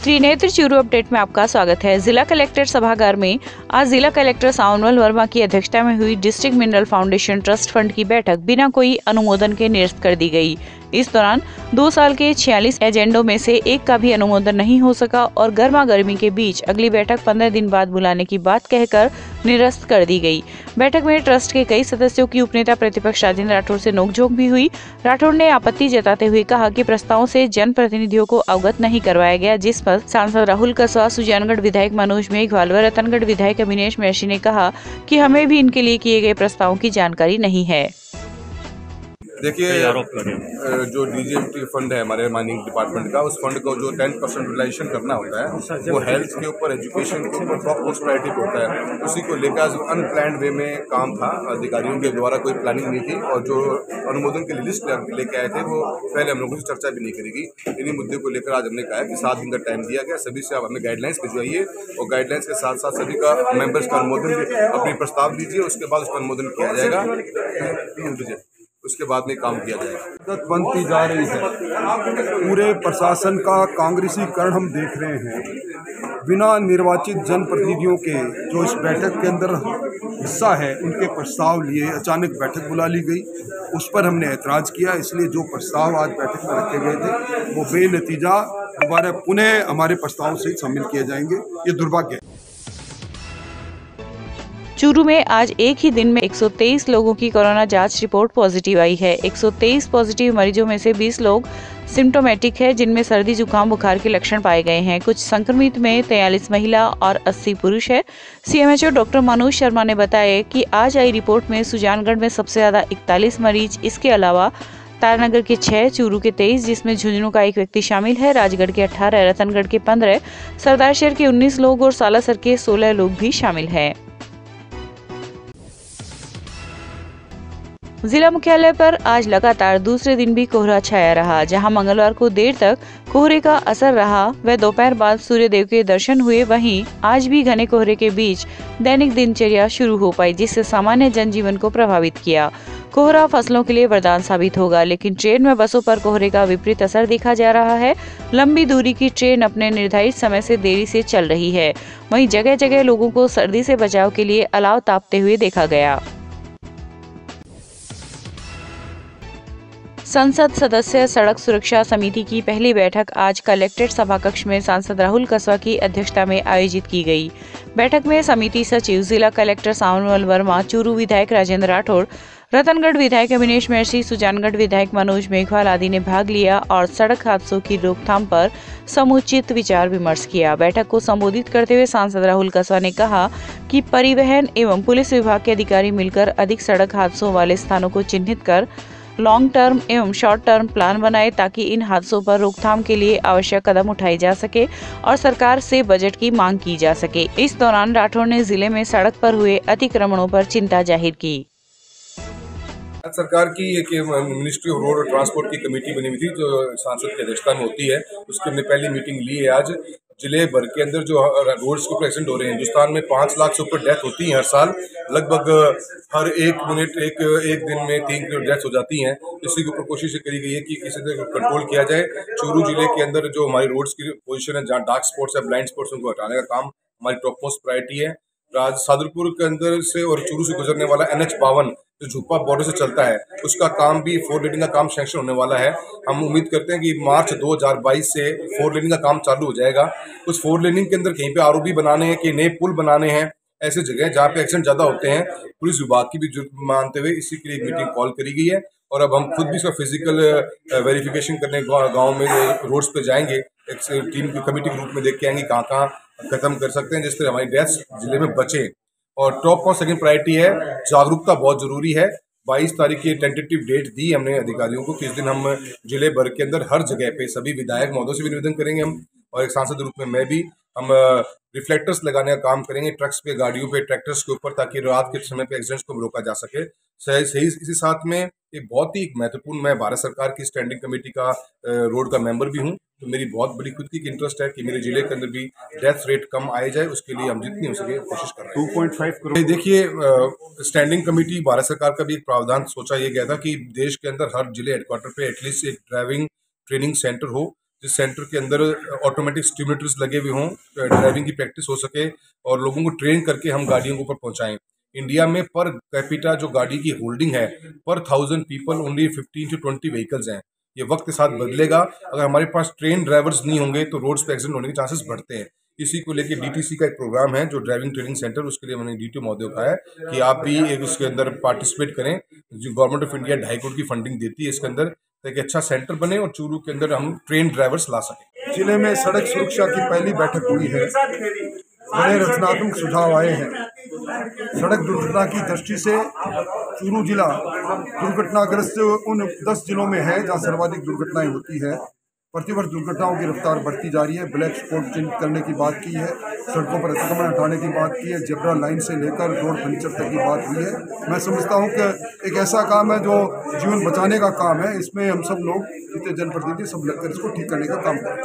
Trinetra Churu update में आपका स्वागत है। जिला कलेक्टर सभागार में आज जिला कलेक्टर सावनमल वर्मा की अध्यक्षता में हुई district mineral foundation trust fund की बैठक बिना कोई अनुमोदन के निरस्त कर दी गई। इस दौरान 2 साल के 46 एजेंडों में से एक का भी अनुमोदन नहीं हो सका और गर्मा गर्मी के बीच अगली बैठक 15 दिन बाद बुलाने की बात कहकर निरस्त कर दी गई। बैठक में ट्रस्ट के कई सदस्यों की उपनेता प्रतिपक्ष राजेंद्र राठौर से नोकझोंक भी हुई। राठौर ने आपत्ति जताते हुए कहा कि प्रस्तावों से जनप्रतिनिधियों को अवगत नहीं करवाया गया, जिस पर सांसद राहुल कसवा, सुजानगढ़ विधायक मनोज मेघवाल व रतनगढ़ विधायक अविनेश महर्षि ने कहा कि हमें भी इनके लिए किए गए प्रस्तावों की जानकारी नहीं है। देखिए, जो डीजीएमटी फंड है हमारे माइनिंग डिपार्टमेंट का, उस फंड को जो 10% यूटिलाइजेशन करना होता है वो हेल्थ के ऊपर, एजुकेशन के ऊपर टॉप मोस्ट प्रायोरिटी पे होता है। उसी को लेकर जो अनप्लान्ड वे में काम था, अधिकारियों के द्वारा कोई प्लानिंग नहीं थी और जो अनुमोदन की लिस्ट लेके आए थे वो पहले हम लोगों से चर्चा भी नहीं करेगी। इन्हीं मुद्दे को लेकर आज हमने कहा कि 7 दिन का टाइम दिया गया। सभी से आप हमें गाइडलाइंस भिजवाइए और गाइडलाइंस के साथ साथ सभी का मेंबर्स का अनुमोदन, अपनी प्रस्ताव दीजिए, उसके बाद उसका अनुमोदन किया जाएगा, उसके बाद में काम किया जाएगा। बनती जा रही है, पूरे प्रशासन का कांग्रेसीकरण हम देख रहे हैं। बिना निर्वाचित जनप्रतिनिधियों के जो इस बैठक के अंदर हिस्सा है, उनके प्रस्ताव लिए अचानक बैठक बुला ली गई। उस पर हमने ऐतराज़ किया, इसलिए जो प्रस्ताव आज बैठक में रखे गए थे वो बेनतीजा दोबारा पुनः हमारे प्रस्ताव से शामिल किए जाएंगे। ये दुर्भाग्य है। चूरू में आज एक ही दिन में 123 लोगों की कोरोना जांच रिपोर्ट पॉजिटिव आई है। 123 पॉजिटिव मरीजों में से 20 लोग सिम्टोमेटिक है, जिनमें सर्दी, जुकाम, बुखार के लक्षण पाए गए हैं। कुछ संक्रमित में 43 महिला और 80 पुरुष है। सीएमएचओ डॉक्टर मनोज शर्मा ने बताया कि आज आई रिपोर्ट में सुजानगढ़ में सबसे ज्यादा 41 मरीज, इसके अलावा तारानगर के 6, चूरू के 23, जिसमें झुंझुनू का 1 व्यक्ति शामिल है, राजगढ़ के 18, रतनगढ़ के 15, सरदारशहर के 19 लोग और सालासर के 16 लोग भी शामिल है। जिला मुख्यालय पर आज लगातार दूसरे दिन भी कोहरा छाया रहा। जहां मंगलवार को देर तक कोहरे का असर रहा व दोपहर बाद सूर्यदेव के दर्शन हुए, वहीं आज भी घने कोहरे के बीच दैनिक दिनचर्या शुरू हो पाई, जिससे सामान्य जनजीवन को प्रभावित किया। कोहरा फसलों के लिए वरदान साबित होगा, लेकिन ट्रेन व बसों पर कोहरे का विपरीत असर देखा जा रहा है। लंबी दूरी की ट्रेन अपने निर्धारित समय से देरी से चल रही है। वहीं जगह जगह लोगों को सर्दी से बचाव के लिए अलाव तापते हुए देखा गया। संसद सदस्य सड़क सुरक्षा समिति की पहली बैठक आज कलेक्ट्रेट सभा कक्ष में सांसद राहुल कसवा की अध्यक्षता में आयोजित की गई। बैठक में समिति सचिव जिला कलेक्टर सावनमल वर्मा, चूरू विधायक राजेंद्र राठौर, रतनगढ़ विधायक अविनेश महर्षि, सुजानगढ़ विधायक मनोज मेघवाल आदि ने भाग लिया और सड़क हादसों की रोकथाम पर समुचित विचार विमर्श किया। बैठक को संबोधित करते हुए सांसद राहुल कसवा ने कहा कि परिवहन एवं पुलिस विभाग के अधिकारी मिलकर अधिक सड़क हादसों वाले स्थानों को चिन्हित कर लॉन्ग टर्म एवं शॉर्ट टर्म प्लान बनाए, ताकि इन हादसों पर रोकथाम के लिए आवश्यक कदम उठाए जा सके और सरकार से बजट की मांग की जा सके। इस दौरान राठौर ने जिले में सड़क पर हुए अतिक्रमणों पर चिंता जाहिर की। सरकार की एक मिनिस्ट्री ऑफ रोड और ट्रांसपोर्ट की कमेटी बनी हुई थी, जो सांसद की अध्यक्षता में होती है। उसकी हमने पहली मीटिंग ली है आज। जिले भर के अंदर जो रोड्स के ऊपर एक्सीडेंट हो रहे हैं, हिंदुस्तान में 5 लाख से ऊपर डेथ होती है हर साल। लगभग हर एक मिनट एक दिन में 3 डेथ हो जाती हैं। इसी के ऊपर कोशिश करी गई है कि किसी तरह कंट्रोल किया जाए। चूरू जिले के अंदर जो हमारी रोड्स की पोजीशन है, जहाँ डार्क स्पॉट्स है, ब्लाइंड स्पॉट्स, उनको हटाने का काम हमारी टॉप मोस्ट प्रायोरिटी है। सादुलपुर के अंदर से और चूरू से गुजरने वाला NH52 जो झुप्पा बॉर्डर से चलता है, उसका काम भी 4 लेनिंग का काम सैंक्शन होने वाला है। हम उम्मीद करते हैं कि मार्च 2022 से 4 लेनिंग का काम चालू हो जाएगा। उस 4 लेनिंग के अंदर कहीं पे ROB बनाने हैं, कि नए पुल बनाने हैं, ऐसे जगह जहाँ पे एक्सीडेंट ज़्यादा होते हैं। पुलिस विभाग की भी जरूरत मानते हुए इसी के लिए एक मीटिंग कॉल करी गई है और अब हम खुद भी इसका फिजिकल वेरिफिकेशन करने गाँव में रोड्स पे जाएंगे। एक टीम की कमेटी के रूप में देख के आएंगे कहाँ कहाँ खत्म कर सकते हैं, जिस तरह हमारी डेथ्स जिले में बचे। और टॉप और सेकंड प्रायोरिटी है जागरूकता, बहुत जरूरी है। 22 तारीख की टेंटेटिव डेट दी हमने अधिकारियों को कि इस दिन हम जिले भर के अंदर हर जगह पे सभी विधायक महोदय से भी निवेदन करेंगे हम, और एक सांसद रूप में मैं भी, हम रिफ्लेक्टर्स लगाने का काम करेंगे ट्रक्स पे, गाड़ियों पे, ट्रैक्टर्स के ऊपर, ताकि रात के समय पे एक्सीडेंट्स को रोका जा सके। सही इसी साथ में एक बहुत ही महत्वपूर्ण, मैं भारत सरकार की स्टैंडिंग कमेटी का रोड का मेंबर भी हूँ, तो मेरी बहुत बड़ी खुद की इंटरेस्ट है कि मेरे जिले के अंदर भी डेथ रेट कम आए जाए। उसके लिए हम जितनी हो सके कोशिश कर रहे हैं। 2.5 करोड़। देखिए, स्टैंडिंग कमेटी भारत सरकार का भी एक प्रावधान सोचा ये गया था कि देश के अंदर हर जिले हेडक्वार्टर पे एटलीस्ट एक ड्राइविंग ट्रेनिंग सेंटर हो, जिस सेंटर के अंदर ऑटोमेटिक स्टिमुलेटर्स लगे हुए हों, ड्राइविंग की प्रैक्टिस हो सके और लोगों को ट्रेन करके हम गाड़ियों के ऊपर पहुंचाएं। इंडिया में पर कैपिटा जो गाड़ी की होल्डिंग है, पर 1000 पीपल ओनली 15 to 20 व्हीकल्स हैं। ये वक्त के साथ बदलेगा। अगर हमारे पास ट्रेन ड्राइवर्स नहीं होंगे तो रोड्स पे एक्सीडेंट होने के चांसेस बढ़ते हैं। इसी को लेके डीटीसी का एक प्रोग्राम है जो ड्राइविंग ट्रेनिंग सेंटर, उसके लिए मैंने डीटीओ महोदय कहा है कि आप भी एक उसके अंदर पार्टिसिपेट करें। जो गवर्नमेंट ऑफ इंडिया 2.5 करोड़ की फंडिंग देती है इसके अंदर, एक अच्छा सेंटर बने और चूरू के अंदर हम ट्रेन ड्राइवर्स ला सकें। जिले में सड़क सुरक्षा की पहली बैठक हुई है। बड़े रचनात्मक सुझाव आए हैं। सड़क दुर्घटना की दृष्टि से चूरू जिला दुर्घटनाग्रस्त उन 10 जिलों में है जहां सर्वाधिक दुर्घटनाएं होती है। प्रतिवर्ष दुर्घटनाओं की रफ्तार बढ़ती जा रही है। ब्लैक स्पॉट चिन्हित करने की बात की है, सड़कों पर अतिक्रमण हटाने की बात की है, जेब्रा लाइन से लेकर रोड फर्नीचर तक की बात हुई है। मैं समझता हूं कि एक ऐसा काम है जो जीवन बचाने का काम है। इसमें हम सब लोग, जितने जनप्रतिनिधि, सब लगकर इसको ठीक करने का काम करें।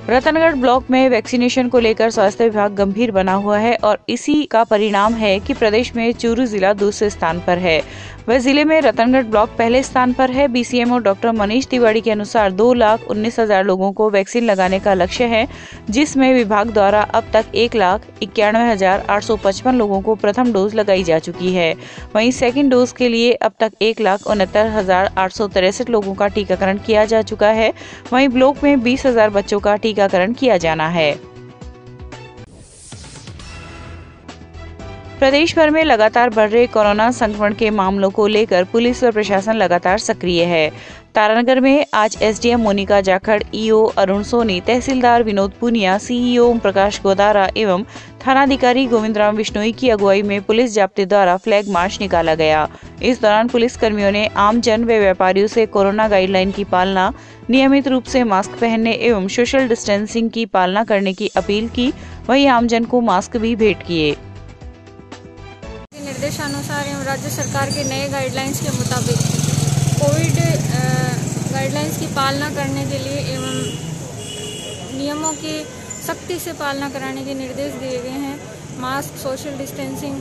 रतनगढ़ ब्लॉक में वैक्सीनेशन को लेकर स्वास्थ्य विभाग गंभीर बना हुआ है और इसी का परिणाम है कि प्रदेश में चूरू जिला दूसरे स्थान पर है। वह जिले में रतनगढ़ ब्लॉक पहले स्थान पर है। बीसीएमओ डॉक्टर मनीष तिवारी के अनुसार 2,19,000 लोगों को वैक्सीन लगाने का लक्ष्य है, जिसमें विभाग द्वारा अब तक 1,91,855 लोगों को प्रथम डोज लगाई जा चुकी है। वहीं सेकेंड डोज के लिए अब तक 1,69,863 लोगों का टीकाकरण किया जा चुका है। वहीं ब्लॉक में 20,000 बच्चों का टीकाकरण किया जाना है। प्रदेश भर में लगातार बढ़ रहे कोरोना संक्रमण के मामलों को लेकर पुलिस व प्रशासन लगातार सक्रिय है। तारानगर में आज एसडीएम मोनिका जाखड़, ईओ अरुण सोनी, तहसीलदार विनोद पुनिया, सीईओ ओम प्रकाश गोदारा एवं थानाधिकारी गोविंद राम बिश्नोई की अगुवाई में पुलिस जाब्ते द्वारा फ्लैग मार्च निकाला गया। इस दौरान पुलिस कर्मियों ने आम जन व व्यापारियों से कोरोना गाइडलाइन की पालना, नियमित रूप से मास्क पहनने एवं सोशल डिस्टेंसिंग की पालना करने की अपील की। वहीं आमजन को मास्क भी भेंट किए। निर्देशानुसार एवं राज्य सरकार के नए गाइडलाइंस के मुताबिक कोविड गाइडलाइंस की पालना करने के लिए एवं नियमों की सख्ती से पालना कराने के निर्देश दिए गए हैं। मास्क, सोशल डिस्टेंसिंग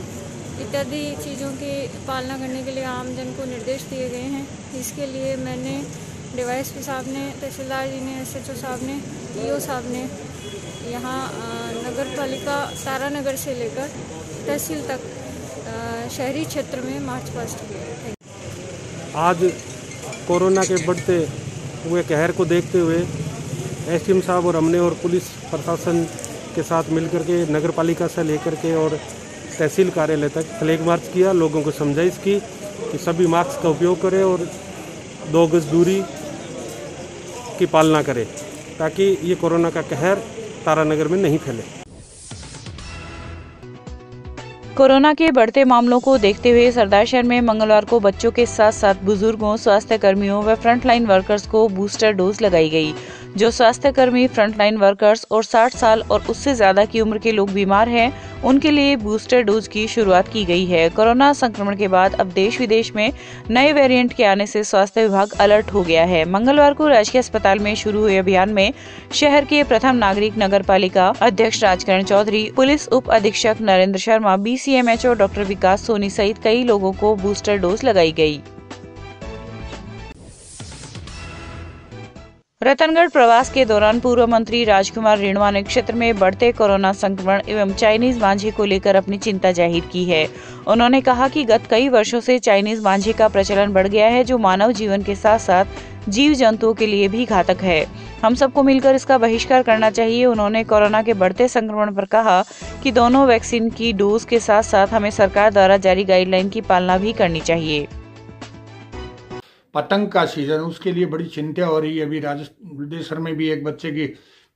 इत्यादि चीज़ों की पालना करने के लिए आमजन को निर्देश दिए गए हैं। इसके लिए मैंने डीवाईएसपी साहब ने, तहसीलदार जी ने, एसएचओ साहब ने, ईओ साहब ने यहाँ नगर पालिका तारानगर से लेकर तहसील तक शहरी क्षेत्र में मार्च पास्ट किए। आज कोरोना के बढ़ते हुए कहर को देखते हुए एसडीएम साहब और हमने और पुलिस प्रशासन के साथ मिलकर के नगर पालिका से लेकर के और तहसील कार्यालय तक फ्लैग मार्च किया। लोगों को समझाइश की कि सभी मास्क का उपयोग करें और 2 गज दूरी की पालना करें ताकि ये कोरोना का कहर तारानगर में नहीं फैले। कोरोना के बढ़ते मामलों को देखते हुए सरदारशहर में मंगलवार को बच्चों के साथ साथ बुजुर्गों, स्वास्थ्य कर्मियों व फ्रंटलाइन वर्कर्स को बूस्टर डोज लगाई गई। जो स्वास्थ्य कर्मी, फ्रंटलाइन वर्कर्स और 60 साल और उससे ज्यादा की उम्र के लोग बीमार हैं, उनके लिए बूस्टर डोज की शुरुआत की गई है। कोरोना संक्रमण के बाद अब देश विदेश में नए वेरिएंट के आने से स्वास्थ्य विभाग अलर्ट हो गया है। मंगलवार को राजकीय अस्पताल में शुरू हुए अभियान में शहर के प्रथम नागरिक नगर पालिका अध्यक्ष राजकरण चौधरी, पुलिस उप अधीक्षक नरेंद्र शर्मा, बीसीएमएचओ डॉक्टर विकास सोनी सहित कई लोगों को बूस्टर डोज लगाई गई। रतनगढ़ प्रवास के दौरान पूर्व मंत्री राजकुमार रेणुआ ने क्षेत्र में बढ़ते कोरोना संक्रमण एवं चाइनीज मांझे को लेकर अपनी चिंता जाहिर की है। उन्होंने कहा कि गत कई वर्षों से चाइनीज मांझे का प्रचलन बढ़ गया है, जो मानव जीवन के साथ साथ जीव जंतुओं के लिए भी घातक है। हम सबको मिलकर इसका बहिष्कार करना चाहिए। उन्होंने कोरोना के बढ़ते संक्रमण पर कहा कि दोनों वैक्सीन की डोज के साथ साथ हमें सरकार द्वारा जारी गाइडलाइन की पालना भी करनी चाहिए। पतंग का सीजन, उसके लिए बड़ी चिंता हो रही है। अभी राजस्थान में भी एक बच्चे की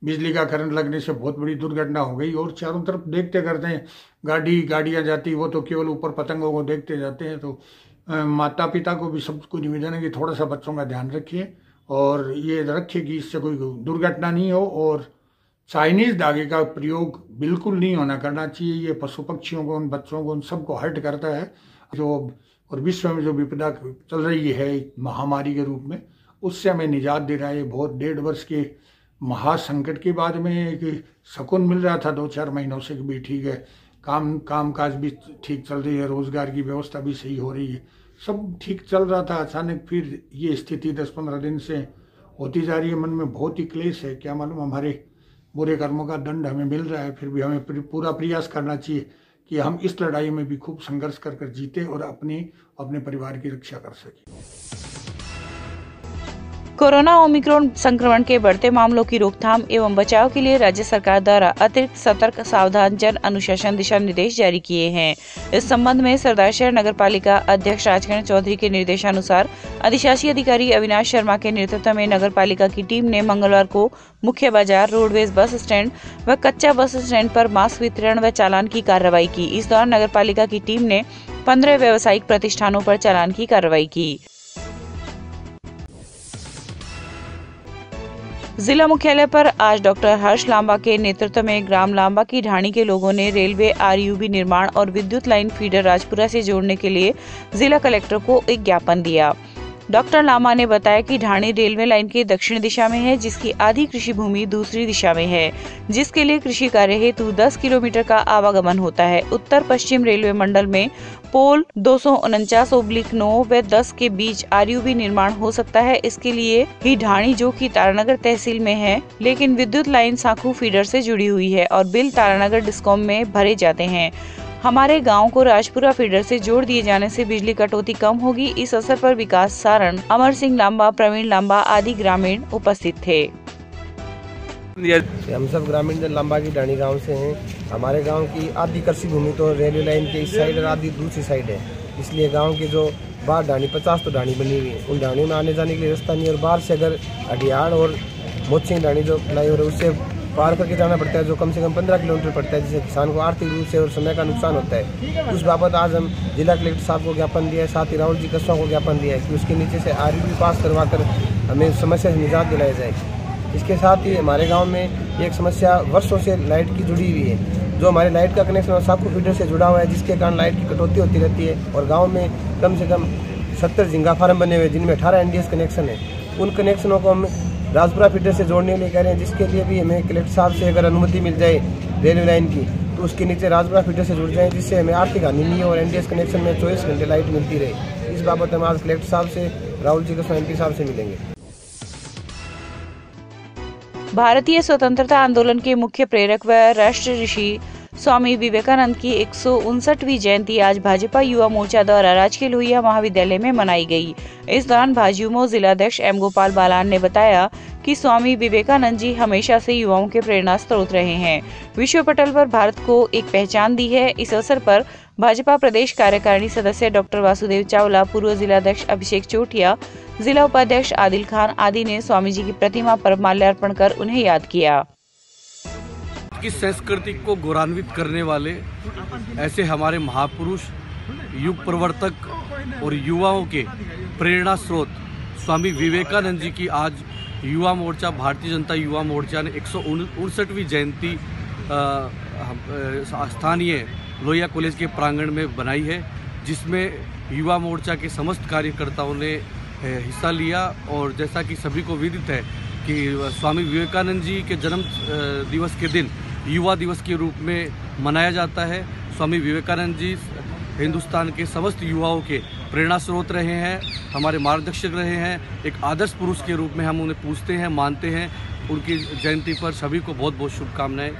बिजली का करंट लगने से बहुत बड़ी दुर्घटना हो गई और चारों तरफ देखते करते हैं गाड़ियां जाती, वो तो केवल ऊपर पतंगों को देखते जाते हैं। तो माता पिता को भी सबको निवेदन है कि थोड़ा सा बच्चों का ध्यान रखिए और ये रखिए कि इससे कोई दुर्घटना नहीं हो। और चाइनीज धागे का प्रयोग बिल्कुल नहीं होना करना चाहिए। ये पशु पक्षियों को, उन बच्चों को, उन सबको हर्ट करता है। जो और विश्व में जो विपदा चल रही है महामारी के रूप में, उससे हमें निजात दे रहा है। बहुत 1.5 वर्ष के महासंकट के बाद में एक सुकून मिल रहा था 2-4 महीनों से कि भी ठीक है, काम काज भी ठीक चल रही है, रोजगार की व्यवस्था भी सही हो रही है। सब ठीक चल रहा था, अचानक फिर ये स्थिति 10-15 दिन से होती जा रही है। मन में बहुत ही क्लेश है, क्या मालूम हमारे बुरे कर्मों का दंड हमें मिल रहा है। फिर भी हमें पूरा प्रयास करना चाहिए कि हम इस लड़ाई में भी खूब संघर्ष कर जीते और अपने परिवार की रक्षा कर सकें। कोरोना ओमिक्रॉन संक्रमण के बढ़ते मामलों की रोकथाम एवं बचाव के लिए राज्य सरकार द्वारा अतिरिक्त सतर्क, सावधान, जन अनुशासन दिशा निर्देश जारी किए हैं। इस संबंध में सरदारशहर नगर पालिका अध्यक्ष राजकिरण चौधरी के निर्देशानुसार अधिशासी अधिकारी अविनाश शर्मा के नेतृत्व में नगर पालिका की टीम ने मंगलवार को मुख्य बाजार, रोडवेज बस स्टैंड व कच्चा बस स्टैंड पर मास्क वितरण व चालान की कार्रवाई की। इस दौरान नगर पालिका की टीम ने 15 व्यावसायिक प्रतिष्ठानों पर चालान की कार्रवाई की। जिला मुख्यालय पर आज डॉक्टर हर्ष लांबा के नेतृत्व में ग्राम लांबा की ढाणी के लोगों ने रेलवे आरयूबी निर्माण और विद्युत लाइन फीडर राजपुरा से जोड़ने के लिए जिला कलेक्टर को एक ज्ञापन दिया। डॉक्टर लांबा ने बताया कि ढाणी रेलवे लाइन के दक्षिण दिशा में है, जिसकी आधी कृषि भूमि दूसरी दिशा में है, जिसके लिए कृषि कार्य हेतु 10 किलोमीटर का आवागमन होता है। उत्तर पश्चिम रेलवे मंडल में पोल 249/9 व 10 के बीच आरयूबी निर्माण हो सकता है। इसके लिए ही ढाणी, जो कि तारानगर तहसील में है, लेकिन विद्युत लाइन साखू फीडर से जुड़ी हुई है और बिल तारानगर डिस्कॉम में भरे जाते हैं। हमारे गांव को राजपुरा फीडर से जोड़ दिए जाने से बिजली कटौती कम होगी। इस अवसर पर विकास सारण, अमर सिंह लांबा, प्रवीण लांबा आदि ग्रामीण उपस्थित थे। हम सब ग्रामीण लांबा की ढाणी गांव से हैं। हमारे गांव की आधी कृषि भूमि तो रेलवे लाइन के इस साइड और आधी दूसरी साइड है, इसलिए गांव के जो बाहर ढाणी 50 तो ढाणी बनी हुई है, उन ढाणियों में आने जाने के लिए रास्ता नहीं है। और बाहर से अगर अडियाड़ और मोचिंग ढाणी जो फ्लाईओवर है उससे पार करके जाना पड़ता है, जो कम से कम 15 किलोमीटर पड़ता है, जिससे किसान को आर्थिक रूप से और समय का नुकसान होता है। उस बाबत आज हम जिला कलेक्टर साहब को ज्ञापन दिया है, साथ ही राहुल जी कस्वा को ज्ञापन दिया है कि उसके नीचे से आरयूबी पास करवाकर हमें समस्या से निजात दिलाया जाए। इसके साथ ही हमारे गांव में एक समस्या वर्षों से लाइट की जुड़ी हुई है, जो हमारे लाइट का कनेक्शन साखू फीडर से जुड़ा हुआ है, जिसके कारण लाइट की कटौती होती रहती है। और गाँव में कम से कम 70 झींगा फार्म बने हुए, जिनमें 18 NDS कनेक्शन है। उन कनेक्शनों को हम राजपुरा फीडर से जोड़ने के लिए कह रहे हैं, जिसके लिए भी हमें कलेक्टर साहब से अगर अनुमति मिल जाए रेलवे लाइन की, तो उसके नीचे राजपुरा फीडर से जुड़ जाए, जिससे हमें आर्थिक हानि नहीं हो और NDS कनेक्शन में 24 घंटे लाइट मिलती रहे। इस बाबत हम आज कलेक्टर साहब से, राहुल जी कस्वा MP साहब से मिलेंगे। भारतीय स्वतंत्रता आंदोलन के मुख्य प्रेरक व राष्ट्र ऋषि स्वामी विवेकानंद की 159वीं जयंती आज भाजपा युवा मोर्चा द्वारा राजकीय लोहिया महाविद्यालय में मनाई गई। इस दौरान भाजयुमो जिलाध्यक्ष M गोपाल बालान ने बताया कि स्वामी विवेकानंद जी हमेशा से युवाओं के प्रेरणा स्रोत रहे हैं, विश्व पटल पर भारत को एक पहचान दी है। इस अवसर पर भाजपा प्रदेश कार्यकारिणी सदस्य डॉक्टर वासुदेव चावला, पूर्व जिलाध्यक्ष अभिषेक चोटिया, जिला उपाध्यक्ष आदिल खान आदि ने स्वामी जी की प्रतिमा पर माल्यार्पण कर उन्हें याद किया। की संस्कृति को गौरवान्वित करने वाले ऐसे हमारे महापुरुष, युग प्रवर्तक और युवाओं के प्रेरणा स्रोत स्वामी विवेकानंद जी की आज युवा मोर्चा, भारतीय जनता युवा मोर्चा ने 159वीं जयंती स्थानीय लोहिया कॉलेज के प्रांगण में बनाई है, जिसमें युवा मोर्चा के समस्त कार्यकर्ताओं ने हिस्सा लिया। और जैसा कि सभी को विदित है कि स्वामी विवेकानंद जी के जन्म दिवस के दिन युवा दिवस के रूप में मनाया जाता है। स्वामी विवेकानंद जी हिंदुस्तान के समस्त युवाओं के प्रेरणा स्रोत रहे हैं, हमारे मार्गदर्शक रहे हैं। एक आदर्श पुरुष के रूप में हम उन्हें पूजते हैं, मानते हैं। उनकी जयंती पर सभी को बहुत बहुत शुभकामनाएं।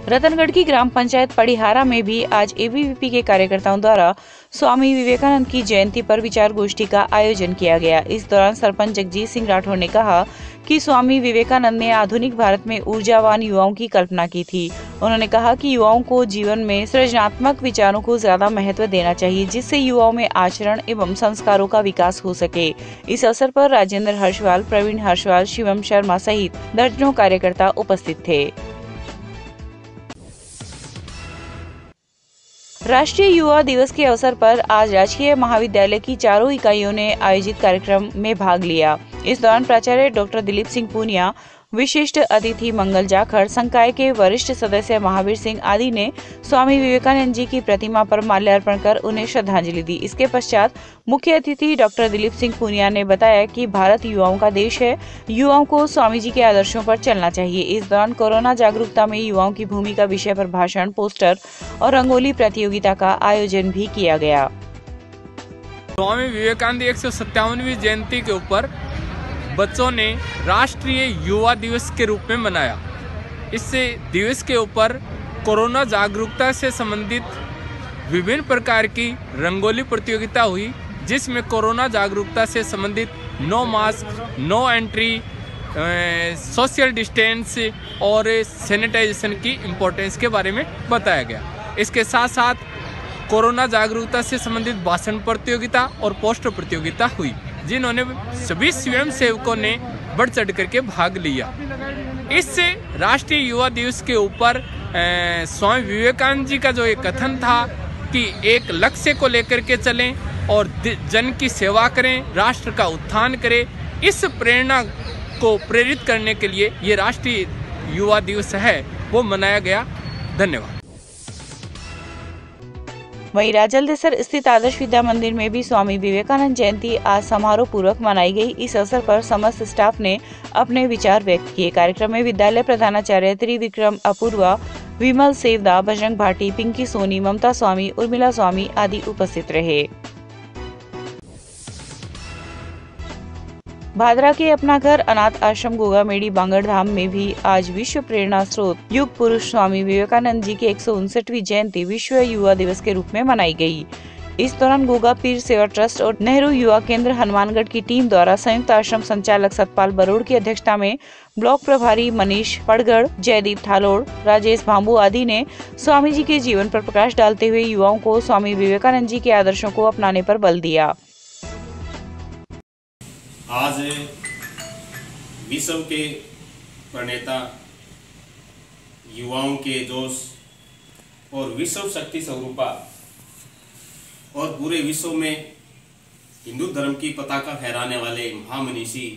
रतनगढ़ की ग्राम पंचायत पड़िहारा में भी आज ABVP के कार्यकर्ताओं द्वारा स्वामी विवेकानंद की जयंती पर विचार गोष्ठी का आयोजन किया गया। इस दौरान सरपंच जगजीत सिंह राठौर ने कहा कि स्वामी विवेकानंद ने आधुनिक भारत में ऊर्जावान युवाओं की कल्पना की थी। उन्होंने कहा कि युवाओं को जीवन में सृजनात्मक विचारों को ज्यादा महत्व देना चाहिए, जिससे युवाओं में आचरण एवं संस्कारों का विकास हो सके। इस अवसर पर राजेंद्र हर्षवाल, प्रवीण हर्षवाल, शिवम शर्मा सहित दर्जनों कार्यकर्ता उपस्थित थे। राष्ट्रीय युवा दिवस के अवसर पर आज राजकीय महाविद्यालय की चारों इकाइयों ने आयोजित कार्यक्रम में भाग लिया। इस दौरान प्राचार्य डॉक्टर दिलीप सिंह पूनिया, विशिष्ट अतिथि मंगल जाखड़, संकाय के वरिष्ठ सदस्य महावीर सिंह आदि ने स्वामी विवेकानंद जी की प्रतिमा पर माल्यार्पण कर उन्हें श्रद्धांजलि दी। इसके पश्चात मुख्य अतिथि डॉक्टर दिलीप सिंह पूनिया ने बताया कि भारत युवाओं का देश है, युवाओं को स्वामी जी के आदर्शों पर चलना चाहिए। इस दौरान कोरोना जागरूकता में युवाओं की भूमिका विषय पर भाषण, पोस्टर और रंगोली प्रतियोगिता का आयोजन भी किया गया। स्वामी विवेकानंद 157वीं जयंती के ऊपर बच्चों ने राष्ट्रीय युवा दिवस के रूप में मनाया। इस दिवस के ऊपर कोरोना जागरूकता से संबंधित विभिन्न प्रकार की रंगोली प्रतियोगिता हुई, जिसमें कोरोना जागरूकता से संबंधित no mask, no entry, social distance और सैनिटाइजेशन की इम्पोर्टेंस के बारे में बताया गया। इसके साथ साथ कोरोना जागरूकता से संबंधित भाषण प्रतियोगिता और पोस्टर प्रतियोगिता हुई, जिन्होंने सभी स्वयं सेवकों ने बढ़ चढ़ करके भाग लिया। इससे राष्ट्रीय युवा दिवस के ऊपर स्वामी विवेकानंद जी का जो एक कथन था कि एक लक्ष्य को लेकर के चलें और जन की सेवा करें, राष्ट्र का उत्थान करें, इस प्रेरणा को प्रेरित करने के लिए ये राष्ट्रीय युवा दिवस है वो मनाया गया। धन्यवाद। वहीं राजलदेसर स्थित आदर्श विद्या मंदिर में भी स्वामी विवेकानंद जयंती आज समारोह पूर्वक मनाई गई। इस अवसर पर समस्त स्टाफ ने अपने विचार व्यक्त किए। कार्यक्रम में विद्यालय प्रधानाचार्य त्रिविक्रम अपूर्वा, विमल सेवदा, बजरंग भाटी, पिंकी सोनी, ममता स्वामी, उर्मिला स्वामी आदि उपस्थित रहे। भादरा के अपना घर अनाथ आश्रम गोगामेड़ी बांगड़ धाम में भी आज विश्व प्रेरणा स्रोत युग पुरुष स्वामी विवेकानंद जी की 159वीं जयंती विश्व युवा दिवस के रूप में मनाई गई। इस दौरान गोगा पीर सेवा ट्रस्ट और नेहरू युवा केंद्र हनुमानगढ़ की टीम द्वारा संयुक्त आश्रम संचालक सतपाल बरोड़ की अध्यक्षता में ब्लॉक प्रभारी मनीष पड़गड़, जयदीप ठालोड़, राजेश भांबू आदि ने स्वामी जी के जीवन पर प्रकाश डालते हुए युवाओं को स्वामी विवेकानंद जी के आदर्शों को अपनाने पर बल दिया। आज विश्व के प्रणेता, युवाओं के जोश और विश्व शक्ति स्वरूपा और पूरे विश्व में हिंदू धर्म की पताका फहराने वाले महामनीषी,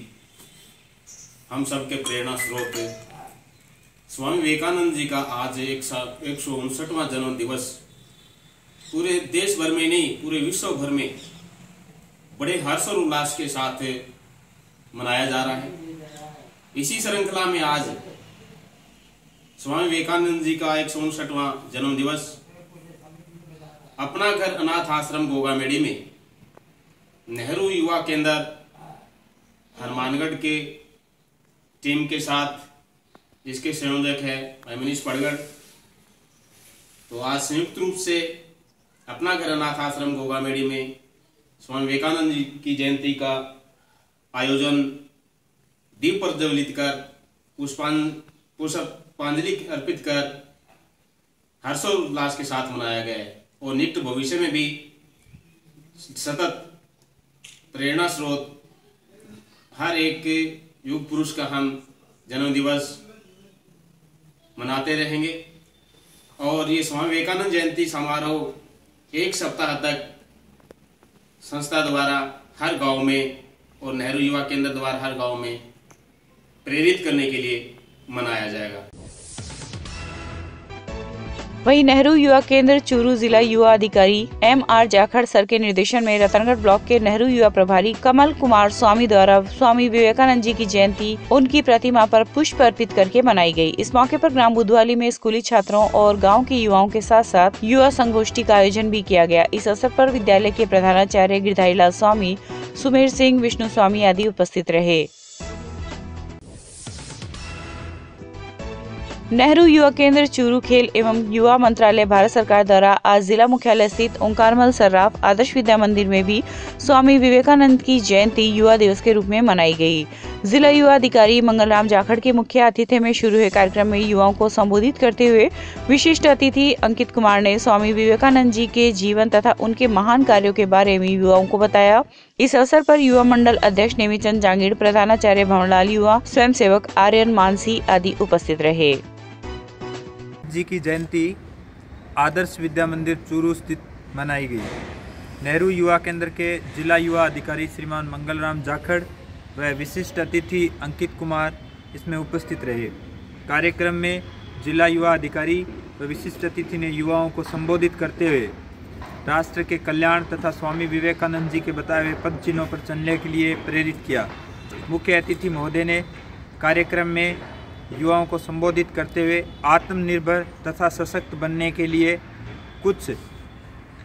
हम सब के प्रेरणा स्रोत स्वामी विवेकानंद जी का आज 159वां जन्म दिवस पूरे देश भर में नहीं, पूरे विश्व भर में बड़े हर्ष और उल्लास के साथ मनाया जा रहा है। इसी श्रृंखला में आज स्वामी विवेकानंद जी का 159वां जन्म दिवस अपना घर अनाथ आश्रम गोगामेड़ी में नेहरू युवा केंद्र हनुमानगढ़ के टीम के साथ, जिसके संयोजक है मनीष पड़गड़, तो आज संयुक्त रूप से अपना घर अनाथ आश्रम गोगामेड़ी में स्वामी विवेकानंद जी की जयंती का आयोजन दीप प्रज्वलित कर पुष्पांजलि अर्पित कर हर्षोल्लास के साथ मनाया गया है और निकट भविष्य में भी सतत प्रेरणा स्रोत हर एक युग पुरुष का हम जन्म दिवस मनाते रहेंगे। और ये स्वामी विवेकानंद जयंती समारोह 1 सप्ताह तक संस्था द्वारा हर गांव में और नेहरू युवा केंद्र द्वारा हर गांव में प्रेरित करने के लिए मनाया जाएगा। वहीं नेहरू युवा केंद्र चूरू जिला युवा अधिकारी MR जाखड़ सर के निर्देशन में रतनगढ़ ब्लॉक के नेहरू युवा प्रभारी कमल कुमार स्वामी द्वारा स्वामी विवेकानंद जी की जयंती उनकी प्रतिमा पर पुष्प अर्पित करके मनाई गई। इस मौके पर ग्राम बुधवाली में स्कूली छात्रों और गांव के युवाओं के साथ साथ युवा संगोष्ठी का आयोजन भी किया गया। इस अवसर पर विद्यालय के प्रधानाचार्य गिरधारी लाल स्वामी, सुमेर सिंह, विष्णु स्वामी आदि उपस्थित रहे। नेहरू युवा केंद्र चूरू खेल एवं युवा मंत्रालय भारत सरकार द्वारा आज जिला मुख्यालय स्थित ओंकारमल सर्राफ आदर्श विद्या मंदिर में भी स्वामी विवेकानंद की जयंती युवा दिवस के रूप में मनाई गई। जिला युवा अधिकारी मंगलराम जाखड़ के मुख्य आतिथ्य में शुरू हुए कार्यक्रम में युवाओं को संबोधित करते हुए विशिष्ट अतिथि अंकित कुमार ने स्वामी विवेकानंद जी के जीवन तथा उनके महान कार्यों के बारे में युवाओं को बताया। इस अवसर पर युवा मंडल अध्यक्ष नेमीचंद जांगीड़, प्रधानाचार्य भंवरलाल, युवा स्वयं सेवक आर्यन मानसी आदि उपस्थित रहे। जी की जयंती आदर्श विद्या मंदिर चूरू स्थित मनाई गई। नेहरू युवा केंद्र के जिला युवा अधिकारी श्रीमान मंगलराम जाखड़ व विशिष्ट अतिथि अंकित कुमार इसमें उपस्थित रहे। कार्यक्रम में जिला युवा अधिकारी व विशिष्ट अतिथि ने युवाओं को संबोधित करते हुए राष्ट्र के कल्याण तथा स्वामी विवेकानंद जी के बताए हुए पद चिन्हों पर चलने के लिए प्रेरित किया। मुख्य अतिथि महोदय ने कार्यक्रम में युवाओं को संबोधित करते हुए आत्मनिर्भर तथा सशक्त बनने के लिए कुछ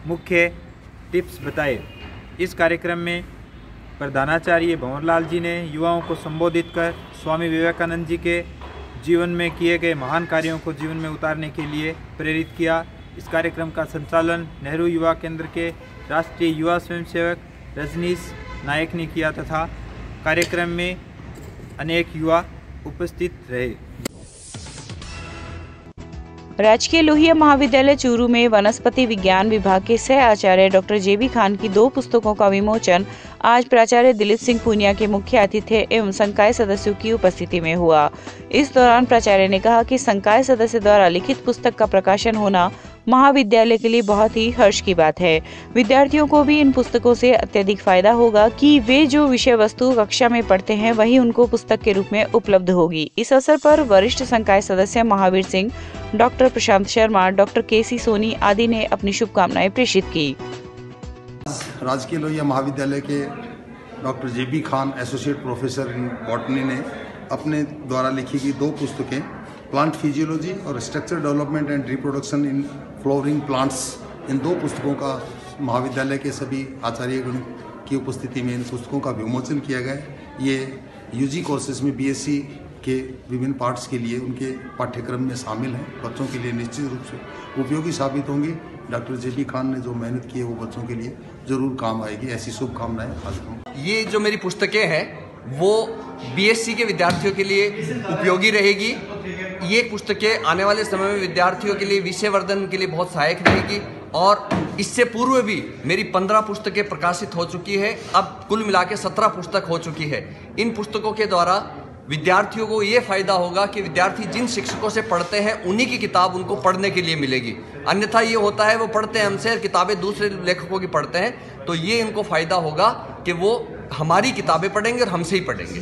मुख्य टिप्स बताए। इस कार्यक्रम में प्रधानाचार्य भंवरलाल जी ने युवाओं को संबोधित कर स्वामी विवेकानंद जी के जीवन में किए गए महान कार्यों को जीवन में उतारने के लिए प्रेरित किया। इस कार्यक्रम का संचालन नेहरू युवा केंद्र के राष्ट्रीय युवा स्वयंसेवक रजनीश नायक ने किया तथा कार्यक्रम में अनेक युवा उपस्थित रहे। राजकीय लोहिया महाविद्यालय चूरू में वनस्पति विज्ञान विभाग के सह आचार्य डॉक्टर जेबी खान की 2 पुस्तकों का विमोचन आज प्राचार्य दिलीप सिंह पूनिया के मुख्य आतिथ्य एवं संकाय सदस्यों की उपस्थिति में हुआ। इस दौरान प्राचार्य ने कहा कि संकाय सदस्य द्वारा लिखित पुस्तक का प्रकाशन होना महाविद्यालय के लिए बहुत ही हर्ष की बात है। विद्यार्थियों को भी इन पुस्तकों से अत्यधिक फायदा होगा कि वे जो विषय वस्तु कक्षा में पढ़ते हैं वही उनको पुस्तक के रूप में उपलब्ध होगी। इस अवसर पर वरिष्ठ संकाय सदस्य महावीर सिंह, डॉक्टर प्रशांत शर्मा, डॉक्टर केसी सोनी आदि ने अपनी शुभकामनाएं प्रेषित की। राजकीय लोहिया महाविद्यालय के doctor JB Khan associate professor in botany ने अपने द्वारा लिखी गई 2 पुस्तकें प्लांट फिजियोलॉजी और structure development and reproduction in flowering plants, इन 2 पुस्तकों का महाविद्यालय के सभी आचार्यगण की उपस्थिति में इन पुस्तकों का विमोचन किया गया। ये यूजी कोर्सेज में बीएससी के विभिन्न पार्ट्स के लिए उनके पाठ्यक्रम में शामिल हैं। बच्चों के लिए निश्चित रूप से उपयोगी साबित होंगी। डॉक्टर जेबी खान ने जो मेहनत की है वो बच्चों के लिए जरूर काम आएगी, ऐसी शुभकामनाएं हाजिर। ये जो मेरी पुस्तकें हैं वो बीएससी के विद्यार्थियों के लिए उपयोगी रहेगी। ये पुस्तकें आने वाले समय में विद्यार्थियों के लिए विषय वर्धन के लिए बहुत सहायक रहेगी। और इससे पूर्व भी मेरी 15 पुस्तकें प्रकाशित हो चुकी है। अब कुल मिला के 17 पुस्तक हो चुकी है। इन पुस्तकों के द्वारा विद्यार्थियों को ये फायदा होगा कि विद्यार्थी जिन शिक्षकों से पढ़ते हैं उन्हीं की किताब उनको पढ़ने के लिए मिलेगी। अन्यथा ये होता है वो पढ़ते हैं हमसे और किताबें दूसरे लेखकों की पढ़ते हैं, तो ये इनको फायदा होगा कि वो हमारी किताबें पढ़ेंगे और हमसे ही पढ़ेंगे।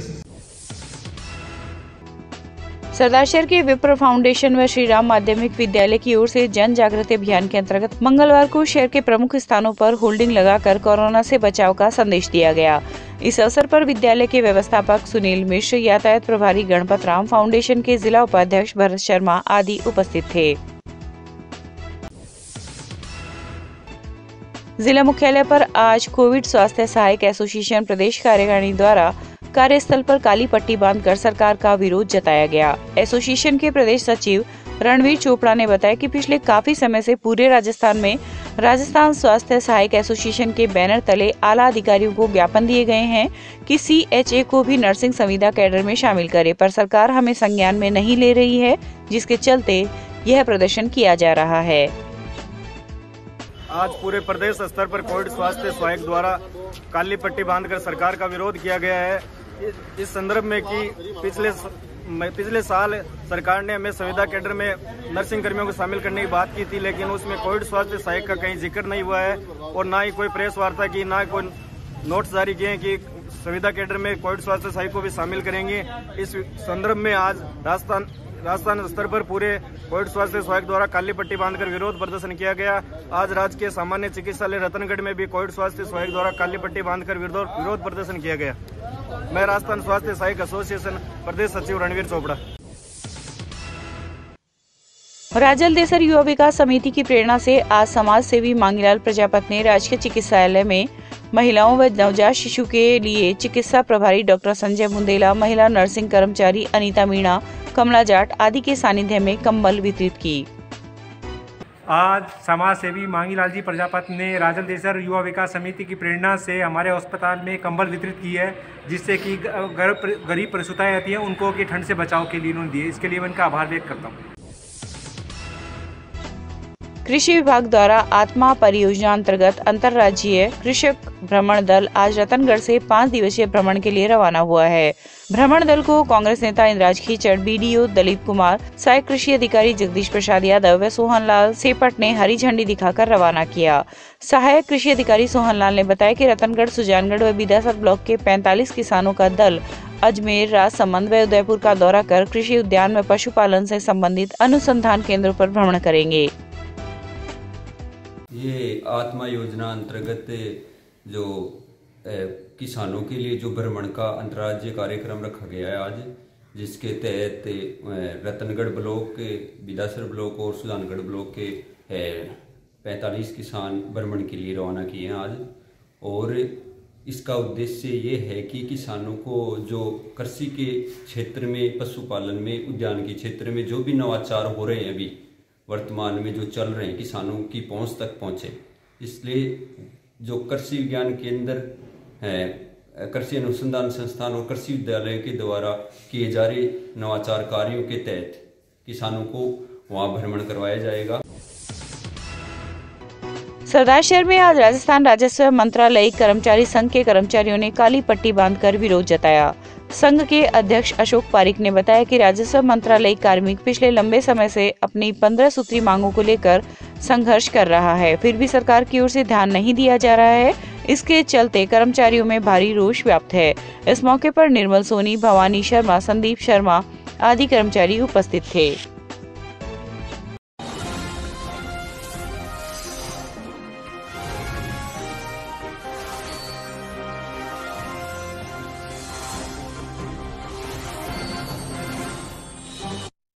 सरदारशहर के विप्र फाउंडेशन व श्री राम माध्यमिक विद्यालय की ओर से जन जागृति अभियान के अंतर्गत मंगलवार को शहर के प्रमुख स्थानों पर होर्डिंग लगाकर कोरोना से बचाव का संदेश दिया गया। इस अवसर पर विद्यालय के व्यवस्थापक सुनील मिश्र, यातायात प्रभारी गणपत राम, फाउंडेशन के जिला उपाध्यक्ष भरत शर्मा आदि उपस्थित थे। जिला मुख्यालय पर आज कोविड स्वास्थ्य सहायक एसोसिएशन प्रदेश कार्यकारिणी द्वारा कार्यस्थल पर काली पट्टी बांधकर सरकार का विरोध जताया गया। एसोसिएशन के प्रदेश सचिव रणवीर चोपड़ा ने बताया कि पिछले काफी समय से पूरे राजस्थान में राजस्थान स्वास्थ्य सहायक एसोसिएशन के बैनर तले आला अधिकारियों को ज्ञापन दिए गए हैं कि सीएचए को भी नर्सिंग संविदा कैडर में शामिल करे, पर सरकार हमें संज्ञान में नहीं ले रही है, जिसके चलते यह प्रदर्शन किया जा रहा है। आज पूरे प्रदेश स्तर पर कोविड स्वास्थ्य सहायक द्वारा काली पट्टी बांधकर सरकार का विरोध किया गया है। इस संदर्भ में कि पिछले साल सरकार ने हमें संविदा कैडर में नर्सिंग कर्मियों को शामिल करने की बात की थी, लेकिन उसमें कोविड स्वास्थ्य सहायक का कहीं जिक्र नहीं हुआ है और ना ही कोई प्रेस वार्ता की, ना कोई नोट्स जारी किए कि संविदा कैडर में कोविड स्वास्थ्य सहायक को भी शामिल करेंगे। इस संदर्भ में आज राजस्थान स्तर पर पूरे कोविड स्वास्थ्य सहायक द्वारा काली पट्टी बांधकर विरोध प्रदर्शन किया गया। आज राजकीय सामान्य चिकित्सालय रतनगढ़ में भी कोविड स्वास्थ्य सहायक द्वारा काली पट्टी बांधकर विरोध प्रदर्शन किया गया। मैं राजस्थान स्वास्थ्य सहायक एसोसिएशन प्रदेश सचिव रणवीर चोपड़ा। राजलदेसर युवा विकास समिति की प्रेरणा से आज समाज सेवी मांगीलाल प्रजापत ने राजकीय चिकित्सालय में महिलाओं व नवजात शिशु के लिए चिकित्सा प्रभारी डॉक्टर संजय बुंदेला, महिला नर्सिंग कर्मचारी अनीता मीणा, कमला जाट आदि के सानिध्य में कंबल वितरित की। आज समाज सेवी मांगीलाल जी प्रजापत ने राजलदेसर युवा विकास समिति की प्रेरणा से हमारे अस्पताल में कंबल वितरित की है, जिससे कि गरीब प्रसूताएं आती हैं उनको की ठंड से बचाव के लिए उन्होंने दिए। इसके लिए मैं उनका आभार व्यक्त करता हूँ। कृषि विभाग द्वारा आत्मा परियोजना अंतर्गत अंतर्राज्यीय कृषक भ्रमण दल आज रतनगढ़ से 5 दिवसीय भ्रमण के लिए रवाना हुआ है। भ्रमण दल को कांग्रेस नेता इंद्राज खीचड़, बीडीओ दलीप कुमार, सहायक कृषि अधिकारी जगदीश प्रसाद यादव व सोहनलाल सेपट ने हरी झंडी दिखाकर रवाना किया। सहायक कृषि अधिकारी सोहनलाल ने बताया कि रतनगढ़, सुजानगढ़ व बिदासर ब्लॉक के 45 किसानों का दल अजमेर, राजसमंद व उदयपुर का दौरा कर कृषि उद्यान में पशुपालन से संबंधित अनुसंधान केंद्रों पर भ्रमण करेंगे। ये आत्मा योजना अंतर्गत जो किसानों के लिए जो भ्रमण का अंतर्राज्यीय कार्यक्रम रखा गया है आज, जिसके तहत रतनगढ़ ब्लॉक के, बिदासर ब्लॉक और सुजानगढ़ ब्लॉक के 45 किसान भ्रमण के लिए रवाना किए हैं आज। और इसका उद्देश्य ये है कि किसानों को जो कृषि के क्षेत्र में, पशुपालन में, उद्यान के क्षेत्र में जो भी नवाचार हो रहे हैं अभी वर्तमान में जो चल रहे हैं, किसानों की पहुंच तक पहुंचे। इसलिए जो कृषि विज्ञान केंद्र है, कृषि अनुसंधान संस्थान और कृषि विद्यालय के द्वारा किए जा रहे नवाचार कार्यों के तहत किसानों को वहां भ्रमण करवाया जाएगा। सरदारशहर में आज राजस्थान राजस्व मंत्रालयिक कर्मचारी संघ के कर्मचारियों ने काली पट्टी बांधकर विरोध जताया। संघ के अध्यक्ष अशोक पारिक ने बताया कि राजस्व मंत्रालयिक कार्मिक पिछले लंबे समय से अपनी 15 सूत्री मांगों को लेकर संघर्ष कर रहा है, फिर भी सरकार की ओर से ध्यान नहीं दिया जा रहा है। इसके चलते कर्मचारियों में भारी रोष व्याप्त है। इस मौके पर निर्मल सोनी, भवानी शर्मा, संदीप शर्मा आदि कर्मचारी उपस्थित थे।